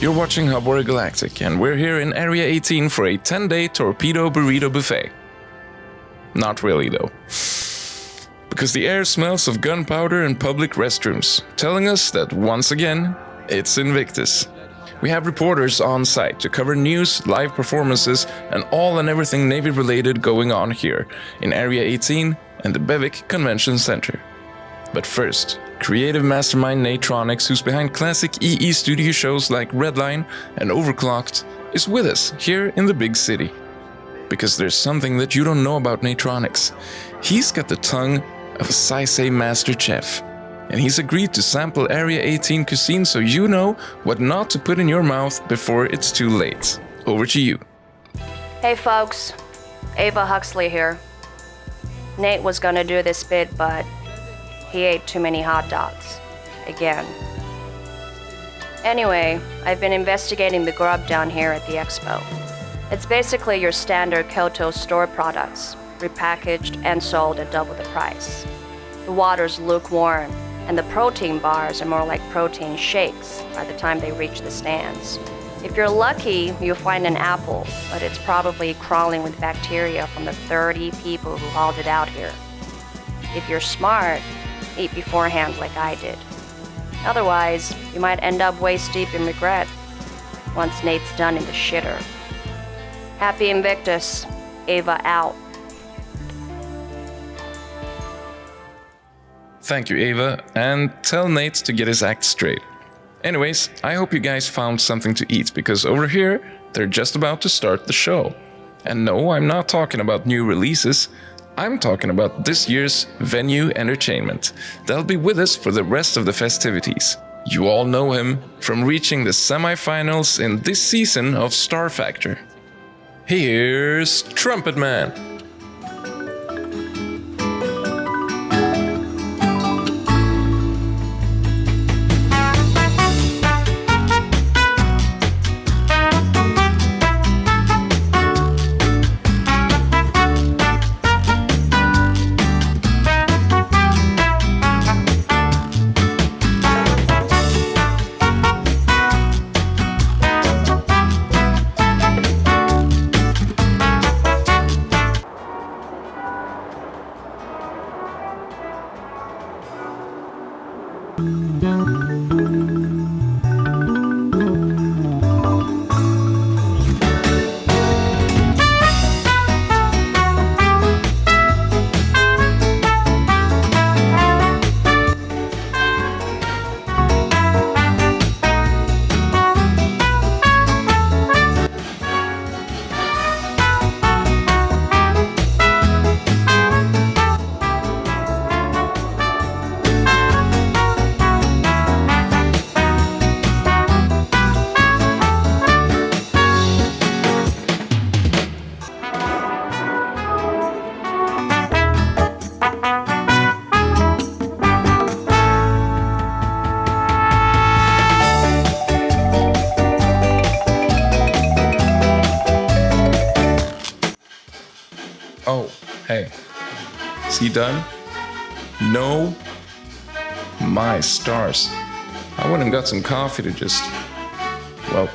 You're watching Hubware Galactic, and we're here in Area 18 for a 10-day torpedo burrito buffet. Not really, though. Because the air smells of gunpowder and public restrooms, telling us that once again, it's Invictus. We have reporters on site to cover news, live performances, and all and everything Navy related going on here in Area 18 and the Bevik Convention Center. But first, creative mastermind Natronics, who's behind classic EE studio shows like Redline and Overclocked, is with us here in the big city. Because there's something that you don't know about Natronics. He's got the tongue of a Saisei master chef. And he's agreed to sample Area 18 cuisine so you know what not to put in your mouth before it's too late. Over to you. Hey folks, Ava Huxley here. Nate was gonna do this bit, but he ate too many hot dogs. Again. Anyway, I've been investigating the grub down here at the expo. It's basically your standard Kyoto store products, repackaged and sold at double the price. The water's lukewarm, and the protein bars are more like protein shakes by the time they reach the stands. If you're lucky, you'll find an apple, but it's probably crawling with bacteria from the 30 people who hauled it out here. If you're smart, eat beforehand like I did. Otherwise, you might end up waist deep in regret once Nate's done in the shitter. Happy Invictus. Ava out. Thank you, Ava, and tell Nate to get his act straight. Anyways, I hope you guys found something to eat, because over here, they're just about to start the show. And no, I'm not talking about new releases. I'm talking about this year's venue entertainment. They'll be with us for the rest of the festivities. You all know him from reaching the semifinals in this season of Star Factor. Here's Trumpet Man. Oh, hey. Is he done? No? My stars. I went and got some coffee to just... Well,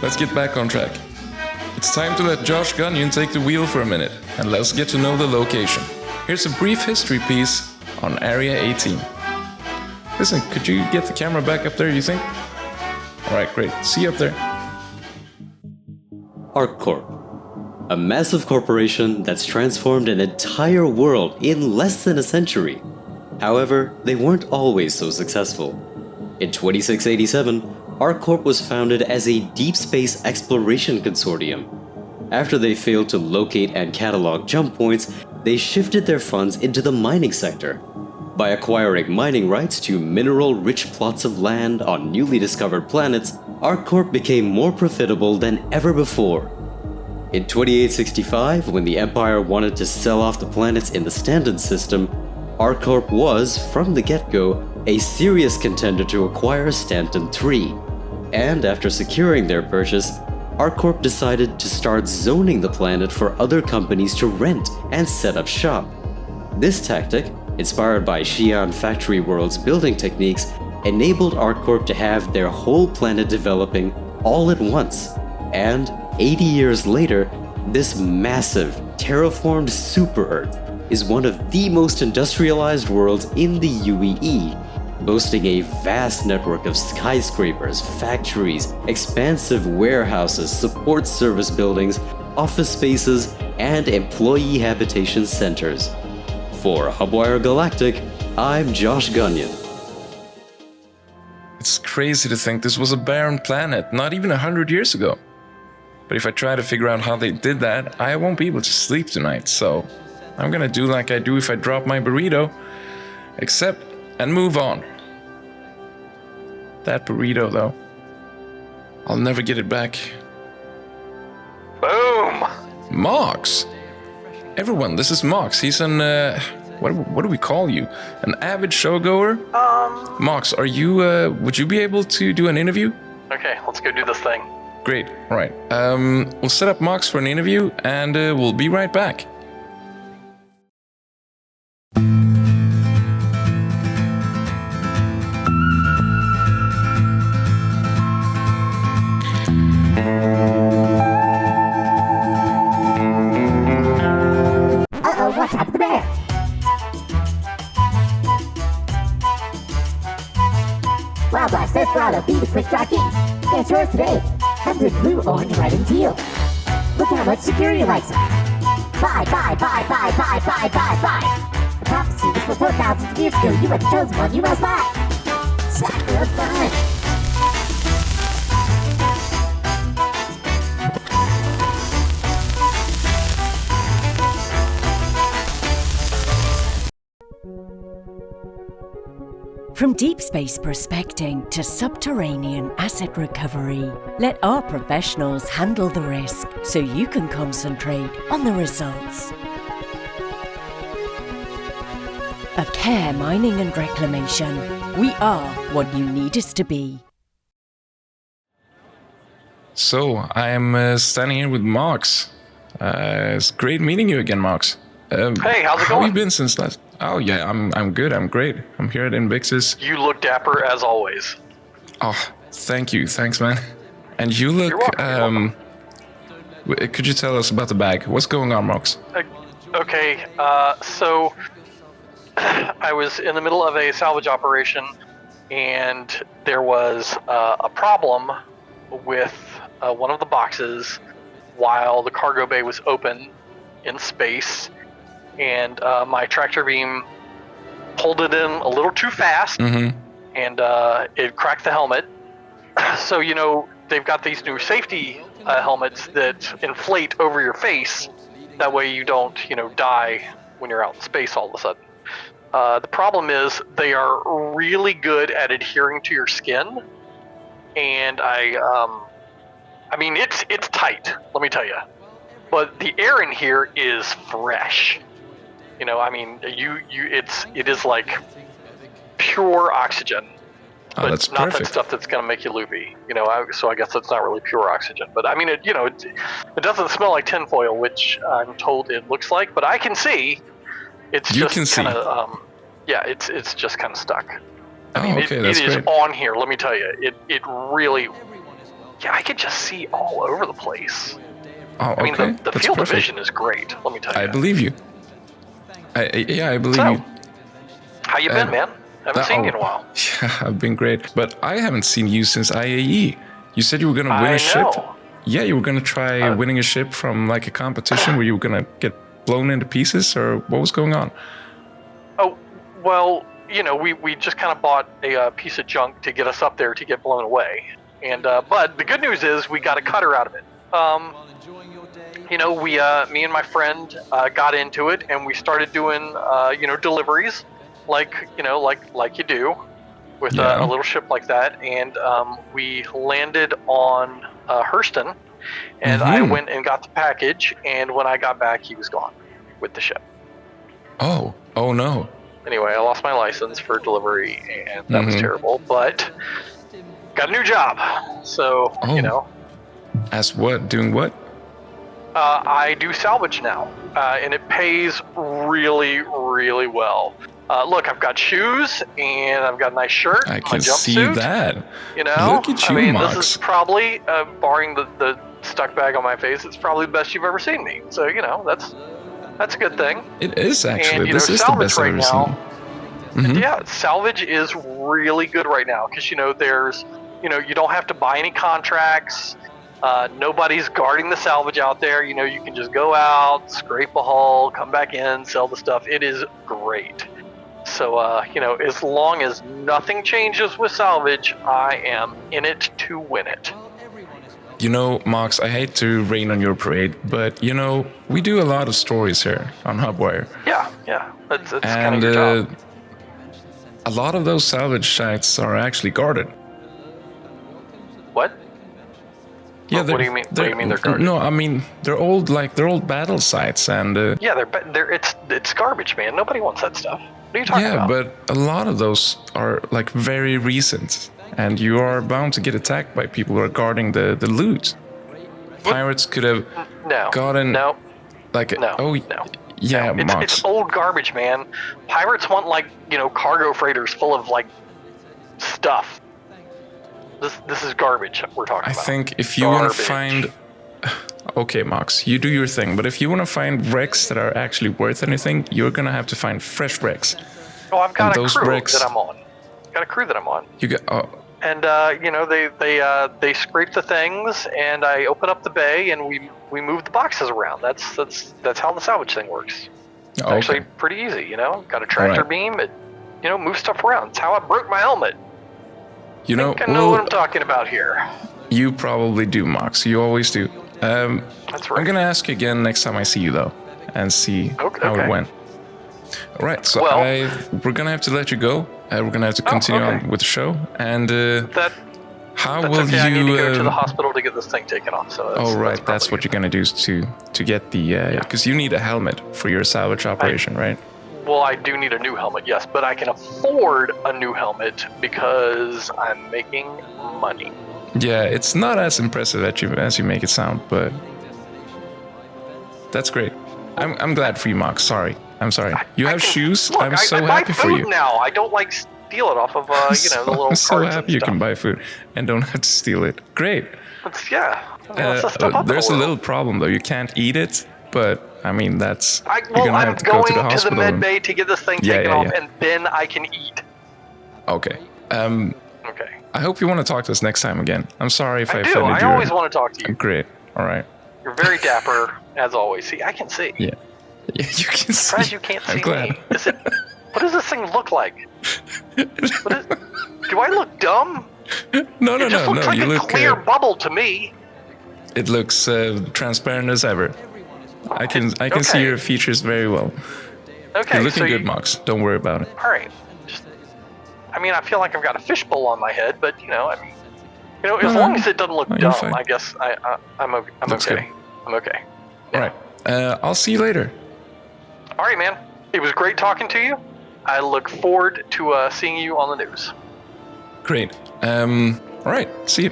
let's get back on track. It's time to let Josh Gunnion take the wheel for a minute, and let's get to know the location. Here's a brief history piece on Area 18. Listen, could you get the camera back up there, you think? Alright, great. See you up there. ArcCorp. A massive corporation that's transformed an entire world in less than a century. However, they weren't always so successful. In 2687, ArcCorp was founded as a deep space exploration consortium. After they failed to locate and catalog jump points, they shifted their funds into the mining sector. By acquiring mining rights to mineral-rich plots of land on newly discovered planets, ArcCorp became more profitable than ever before. In 2865, when the Empire wanted to sell off the planets in the Stanton system, ArcCorp was, from the get-go, a serious contender to acquire Stanton 3. And after securing their purchase, ArcCorp decided to start zoning the planet for other companies to rent and set up shop. This tactic, inspired by Xi'an Factory World's building techniques, enabled ArcCorp to have their whole planet developing all at once. And 80 years later, this massive, terraformed super-Earth is one of the most industrialized worlds in the UEE, boasting a vast network of skyscrapers, factories, expansive warehouses, support service buildings, office spaces, and employee habitation centers. For Hubwire Galactic, I'm Josh Gunnion. It's crazy to think this was a barren planet, not even 100 years ago. But if I try to figure out how they did that, I won't be able to sleep tonight, so I'm gonna do like I do if I drop my burrito, accept and move on. That burrito, though, I'll never get it back. Boom! Mox! Everyone, this is Mox. He's an, what do we call you? An avid showgoer? Mox, are you, would you be able to do an interview? Okay, let's go do this thing. Great, alright. We'll set up Mox for an interview, and we'll be right back. What's up there? Wow, Blaster, Throttle, be the quick jockey. It's yours today. 100 blue, orange, red, and teal. Look how much security likes them. Buy. The prophecy was for 4,000 years ago. You were the chosen one, you must buy. Sucker of fun. From deep space prospecting to subterranean asset recovery, let our professionals handle the risk so you can concentrate on the results. At Care Mining and Reclamation, we are what you need us to be. So, I'm standing here with Mox. It's great meeting you again, Mox. Hey, how's it How have going? you been since last? Oh yeah, I'm good. I'm great. I'm here at Invictus. You look dapper as always. Oh, thank you. Thanks, man. And you look. You're welcome. Could you tell us about the bag? What's going on, Mox? Okay, so I was in the middle of a salvage operation, and there was a problem with one of the boxes while the cargo bay was open in space. And my tractor beam pulled it in a little too fast, and it cracked the helmet. So, you know, they've got these new safety helmets that inflate over your face. That way you don't, you know, die when you're out in space all of a sudden. The problem is they are really good at adhering to your skin. And I mean, it's tight, let me tell you. But the air in here is fresh. You know, I mean, it is like pure oxygen, but that's not perfect. that stuff that's going to make you loopy. You know, so I guess it's not really pure oxygen. But I mean, it doesn't smell like tinfoil, which I'm told it looks like. But I can see, it's You just can see. kind of, yeah, it's just kind of stuck. I Oh, mean, okay, it that's is great. on here. Let me tell you, it really, yeah, I could just see all over the place. Oh, okay. I mean, the That's field of perfect. vision is great. Let me tell you. I believe you. I believe So, you. how you been, man? Haven't seen you in a while. Yeah, I've been great. But I haven't seen you since IAE. You said you were going to win a ship. Yeah, you were going to try winning a ship from like a competition where you were going to get blown into pieces, or what was going on? Oh, well, you know, we just kind of bought a piece of junk to get us up there to get blown away. And but the good news is we got a cutter out of it. You know, me and my friend got into it, and we started doing, you know, deliveries, like you do, with a little ship like that. And we landed on Hurston, and I went and got the package. And when I got back, he was gone with the ship. Oh no. Anyway, I lost my license for delivery, and that was terrible. But got a new job, so you know. As what? Doing what? I do salvage now, and it pays really, really well. Look, I've got shoes and I've got a nice shirt. I my can jumpsuit, see that. You know, Look at you, I mean, Mox. this is probably, barring the stuck bag on my face, it's probably the best you've ever seen me. So you know, that's a good thing. It is actually. And, you This know, is the salvage best I've right ever now. seen. Mhm. Yeah, salvage is really good right now because you know you don't have to buy any contracts. Nobody's guarding the salvage out there. You know, you can just go out, scrape a hull, come back in, sell the stuff. It is great. So, you know, as long as nothing changes with salvage, I am in it to win it. You know, Mox, I hate to rain on your parade, but you know, we do a lot of stories here on Hubwire. Yeah, that's kind And of your job. a lot of those salvage sites are actually guarded. What? Yeah, What do you mean? What do you mean they're guarded? No, I mean they're old battle sites, and Yeah, it's garbage, man. Nobody wants that stuff. What are you talking yeah, about? but a lot of those are like very recent, and you are bound to get attacked by people who are guarding the loot. Pirates could have No. gotten No. like No. oh No. yeah, No, Mox. it's old garbage, man. Pirates want like, you know, cargo freighters full of like stuff. This is garbage we're talking I about. think if you want to Garbage. find okay, Mox, you do your thing, but if you want to find wrecks that are actually worth anything, you're gonna have to find fresh wrecks. Oh, I've got and a those crew wrecks- that I'm on. Got a crew that I'm on. You got And you know, they scrape the things and I open up the bay and we move the boxes around. That's how the salvage thing works. It's actually pretty easy, you know. Got a tractor Alright. beam, it you know, moves stuff around. It's how I broke my helmet. you know, I think I know what I'm talking about here. you probably do, Mox. You always do. That's right. I'm gonna ask you again next time I see you though, and see Okay, how it okay. went. All right, so Well- we're gonna have to let you go. We're gonna have to continue okay. on with the show. And how That's will okay. you? I need to go to the hospital to get this thing taken off. So Oh right, that's what you're gonna do to get the because you need a helmet for your salvage operation, right? Well, I do need a new helmet, yes, but I can afford a new helmet because I'm making money. Yeah, it's not as impressive as you make it sound, but that's great. I'm glad for you, Mox. Sorry, I'm sorry. You have shoes. Look, I'm so I buy happy for food you. now. I don't like steal it off of you know, the little I'm so carts happy and you stuff. can buy food and don't have to steal it. Great. Yeah. That's the stuff up in the There's a world. little problem though. You can't eat it, but I mean that's Well, you're gonna I'm have to go going to the to the hospital. med and- bay to get this thing Yeah, taken yeah, off, yeah. and then I can eat. Okay. Okay. I hope you want to talk to us next time again. I'm sorry if I I do. offended you. I always want to talk to you. Great. All right. You're very dapper, as always. See, I can see. Yeah. Yeah, you can Surprised see. you can't I'm see glad. me. What does this thing look like? Do I look dumb? No, It just looks like You a look. clear bubble to me. It looks transparent as ever. I can see Okay. your features very well. Okay, You're looking so good, Mox. Don't worry about it. All right. I mean, I feel like I've got a fishbowl on my head, but you know, I mean, you know, as No, long as it doesn't look no, you're dumb, fine. I guess I'm Looks okay. good. I'm okay. All right. I'll see you later. All right, man. It was great talking to you. I look forward to seeing you on the news. Great. All right. See you.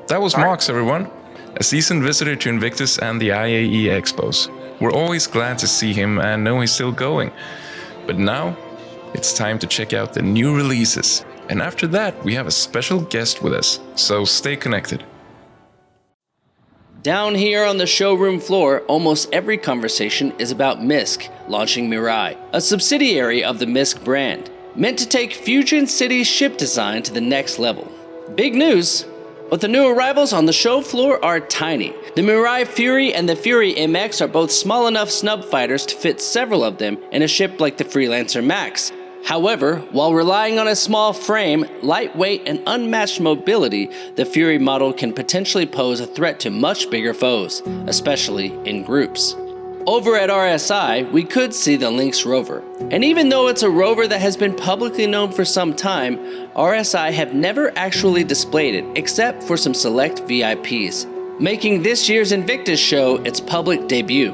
That was All right. Mox, everyone. A seasoned visitor to Invictus and the IAE Expos. We're always glad to see him and know he's still going. But now, it's time to check out the new releases. And after that, we have a special guest with us. So stay connected. Down here on the showroom floor, almost every conversation is about Misk launching Mirai, a subsidiary of the Misk brand, meant to take Fusion City's ship design to the next level. Big news! But the new arrivals on the show floor are tiny. The Mirai Fury and the Fury MX are both small enough snub fighters to fit several of them in a ship like the Freelancer Max. However, while relying on a small frame, lightweight, and unmatched mobility, the Fury model can potentially pose a threat to much bigger foes, especially in groups. Over at RSI, we could see the Lynx rover. And even though it's a rover that has been publicly known for some time, RSI have never actually displayed it except for some select VIPs, making this year's Invictus show its public debut.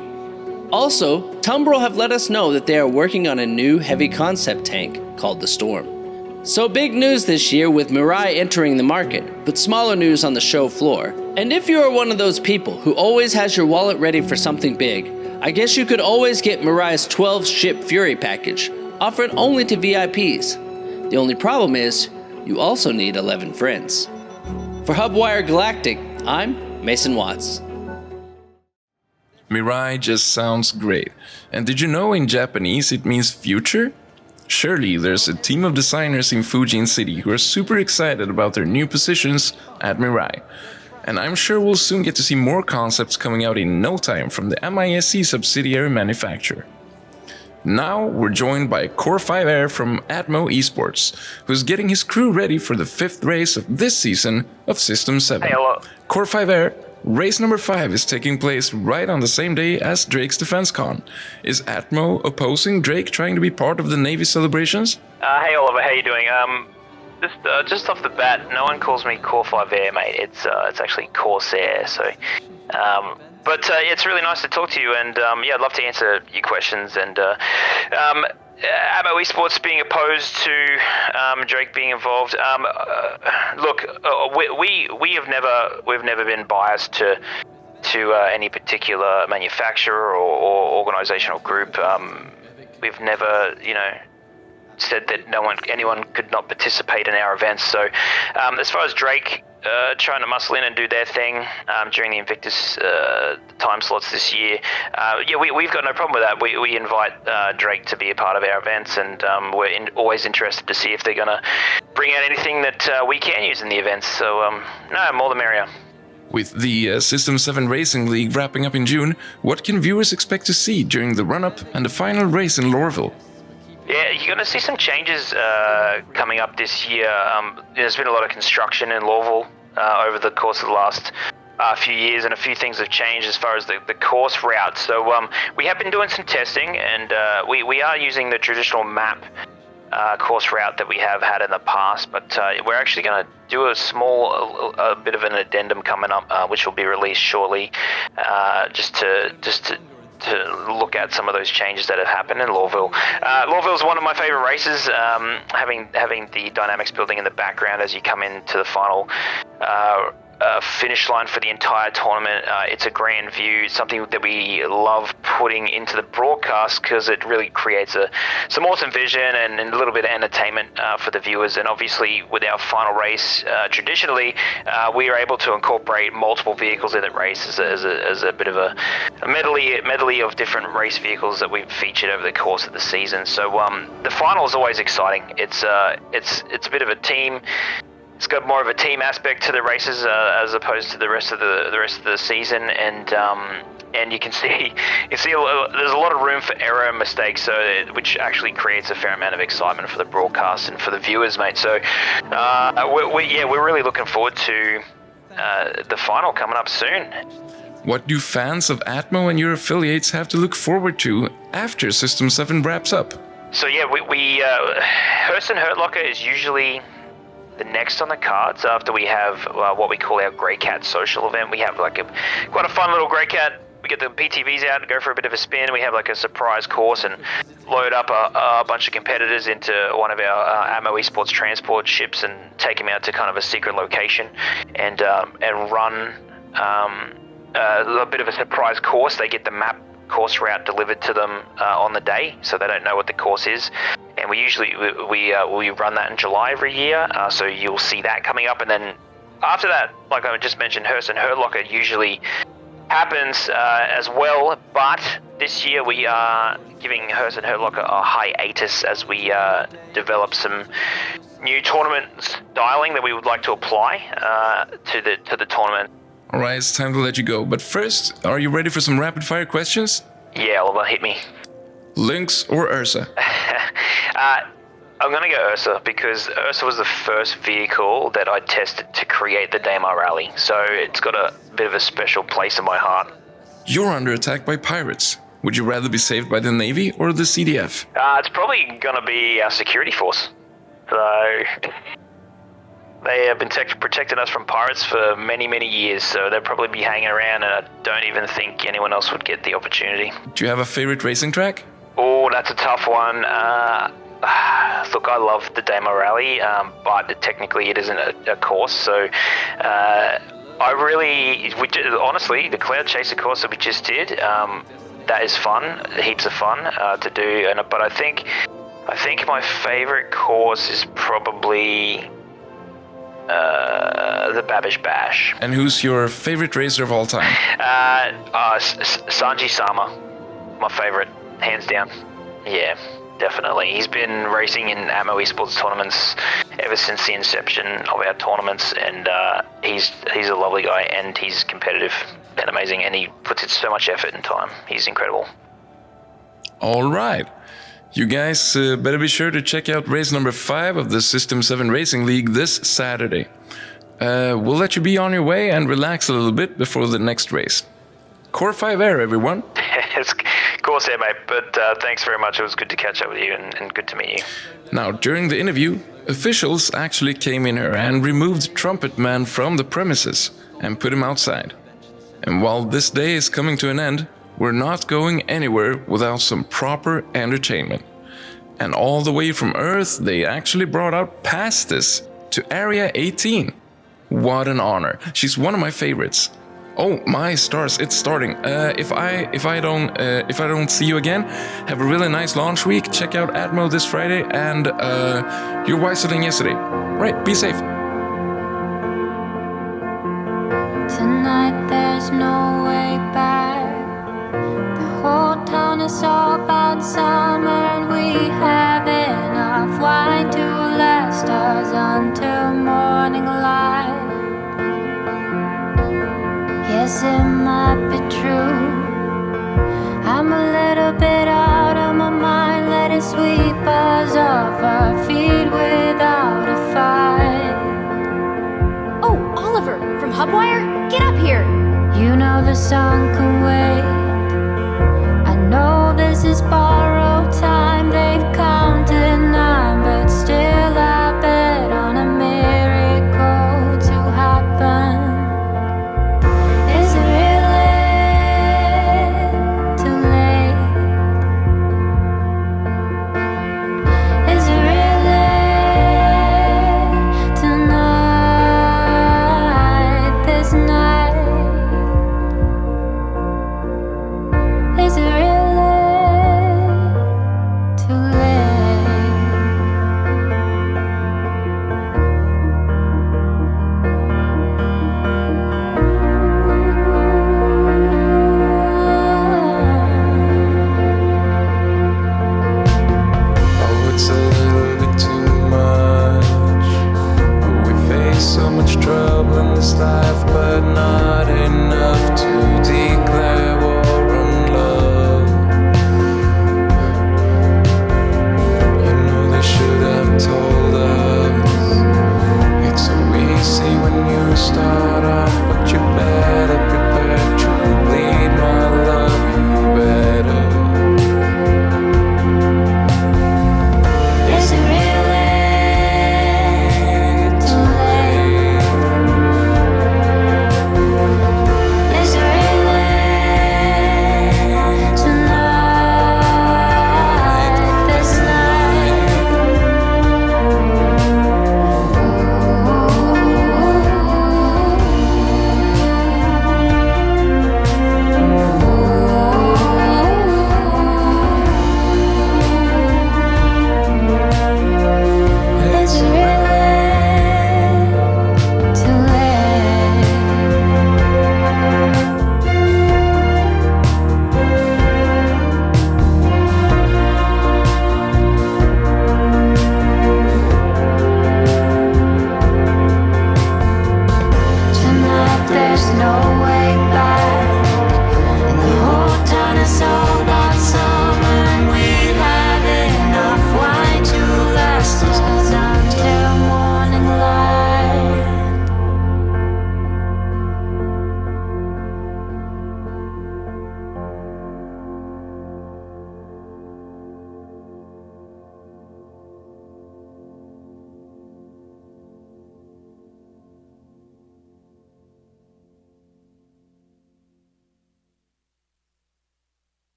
Also, Tumbril have let us know that they are working on a new heavy concept tank called the Storm. So big news this year with Mirai entering the market, but smaller news on the show floor. And if you are one of those people who always has your wallet ready for something big, I guess you could always get Mirai's 12 ship Fury package, offered only to VIPs. The only problem is, you also need 11 friends. For Hubwire Galactic, I'm Mason Watts. Mirai just sounds great. And did you know in Japanese it means future? Surely there's a team of designers in Fujin City who are super excited about their new positions at Mirai. And I'm sure we'll soon get to see more concepts coming out in no time from the MISC subsidiary manufacturer. Now we're joined by Core 5 Air from Atmo Esports, who's getting his crew ready for the 5th race of this season of System 7. Hey, hello. Core 5 Air, race number 5 is taking place right on the same day as Drake's Defense Con. Is Atmo opposing Drake trying to be part of the Navy celebrations? Hey Oliver, how you doing? Just off the bat, no one calls me Core 5 Air, mate. It's actually Corsair. So, but it's really nice to talk to you, and yeah, I'd love to answer your questions. And Ava Esports being opposed to Drake being involved. Look, we've never been biased to any particular manufacturer or organizational group. We've never, said that anyone could not participate in our events. So as far as Drake trying to muscle in and do their thing during the Invictus time slots this year, we've got no problem with that. We invite Drake to be a part of our events, and we're always interested to see if they're going to bring out anything that we can use in the events. So no, more the merrier. With the System 7 Racing League wrapping up in June, what can viewers expect to see during the run-up and the final race in Lorville? Yeah, you're going to see some changes coming up this year. There's been a lot of construction in Lorville over the course of the last few years, and a few things have changed as far as the course route. So we have been doing some testing, and we are using the traditional map course route that we have had in the past, but we're actually going to do a bit of an addendum coming up, which will be released shortly, just to look at some of those changes that have happened in Lorville. Lorville is one of my favorite races, having the dynamics building in the background as you come into the final finish line for the entire tournament. It's a grand view, something that we love putting into the broadcast because it really creates some awesome vision and a little bit of entertainment for the viewers. And obviously with our final race, traditionally we are able to incorporate multiple vehicles in that race as a bit of a medley of different race vehicles that we've featured over the course of the season. So the final is always exciting. It's a bit of a team. It's got more of a team aspect to the races as opposed to the rest of the season, and you can see there's a lot of room for error and mistakes, which actually creates a fair amount of excitement for the broadcast and for the viewers, mate. So we're really looking forward to the final coming up soon. What do fans of Atmo and your affiliates have to look forward to after System 7 wraps up? So yeah, we Hearst and Hurt Locker is usually the next on the cards after we have what we call our Grey Cat social event. We have quite a fun little Grey Cat. We get the PTVs out and go for a bit of a spin. We have a surprise course and load up a bunch of competitors into one of our Atmo Esports transport ships and take them out to kind of a secret location and run a bit of a surprise course. They get the map course route delivered to them on the day, so they don't know what the course is. And we usually we run that in July every year, so you'll see that coming up. And then after that, like I just mentioned, Hearst and Hurt Locker usually happens as well. But this year we are giving Hearst and Hurt Locker a hiatus as we develop some new tournament styling that we would like to apply to the tournament. Alright, it's time to let you go. But first, are you ready for some rapid fire questions? Yeah, Oliver, hit me. Lynx or Ursa? I'm going to go Ursa because Ursa was the first vehicle that I tested to create the Daymar Rally, so it's got a bit of a special place in my heart. You're under attack by pirates. Would you rather be saved by the Navy or the CDF? It's probably going to be our security force. So they have been protecting us from pirates for many, many years, so they'll probably be hanging around, and I don't even think anyone else would get the opportunity. Do you have a favorite racing track? Oh, that's a tough one. Look, I love the Daymar Rally, but technically it isn't a course, so honestly, the Cloud Chaser course that we just did, that is fun, heaps of fun to do, but I think I think my favorite course is probably the Babish Bash. And who's your favorite racer of all time? Sanji Sama, my favorite, hands down. Yeah, definitely. He's been racing in Ammo Esports tournaments ever since the inception of our tournaments, and he's a lovely guy, and he's competitive and amazing, and he puts in so much effort and time. He's incredible. All right. You guys better be sure to check out race number 5 of the System 7 Racing League this Saturday. We'll let you be on your way and relax a little bit before the next race. Core 5 Air, everyone. It's course there, mate, but thanks very much. It was good to catch up with you and good to meet you. Now, during the interview, officials actually came in here and removed Trumpet Man from the premises and put him outside. And while this day is coming to an end, we're not going anywhere without some proper entertainment. And all the way from Earth, they actually brought out Pastis to Area 18. What an honor. She's one of my favorites. Oh my stars, it's starting. If I don't see you again, have a really nice launch week. Check out Atmo this Friday, and you're wiser than yesterday. Right, be safe. Tonight there's no way back. The whole town is all about summer, and we have enough wine to last us until morning light. Yes, it might be true. I'm a little bit out of my mind. Let it sweep us off our feet without a fight. Oh, Oliver, from Hubwire? Get up here! You know the sun can